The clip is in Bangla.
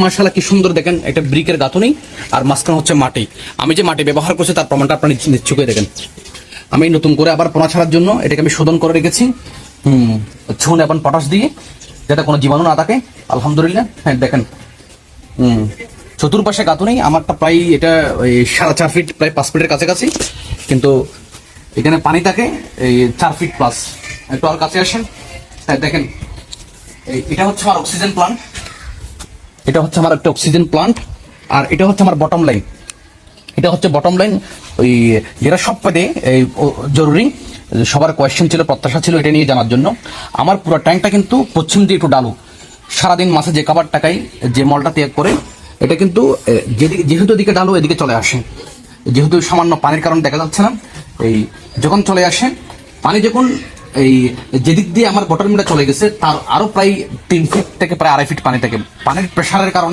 মাশাআল্লাহ কি সুন্দর দেখেন, এটা ব্রিকের গাঁথনি আর মাঝখানে হচ্ছে মাটি। আমি যে মাটি ব্যবহার করছি তার প্রমাণটা আপনারা নিশ্চয়ই দেখেন। আমি নতুন করে আবার পোনা ছাড়ার জন্য এটাকে আমি শোধন করে রেখেছি চুন এবং পটাশ দিয়ে, যাতে কোনো জীবাণু না থাকে। আলহামদুলিল্লাহ, হ্যাঁ দেখেন চতুর্পাশে গাঁথনি। আমারটা প্রায় এটা 4.5 ফিট, প্রায় 5 ফিটের কাছাকাছি, কিন্তু এখানে পানি থাকে এই 4 ফিট প্লাস। একটু আর কাছে আসেন, হ্যাঁ দেখেন এটা হচ্ছে আমার অক্সিজেন প্লান্ট। এটা হচ্ছে আমার একটা অক্সিজেন প্লান্ট, আর এটা হচ্ছে আমার বটম লাইন। এটা হচ্ছে বটম লাইন, ওই যেটা সব পেটে জরুরি। সবার কোয়েশ্চেন ছিল, প্রত্যাশা ছিল এটা নিয়ে জানার জন্য। আমার পুরো ট্যাঙ্কটা কিন্তু পশ্চিম দিয়ে একটু ডালু। সারাদিন মাসে যে খাবার টাকায় যে মলটা ত্যাগ করে, এটা কিন্তু যেহেতু এদিকে ডালু এদিকে চলে আসে। যেহেতু সামান্য পানির কারণে দেখা যাচ্ছে না, এই যখন চলে আসে পানি, যখন এই যেদিক দিয়ে আমার বটলটা চলে গেছে তার আরো প্রায় 3 ফিট থেকে প্রায় 2.5 ফিট পানি থাকে। পানির প্রেশারের কারণে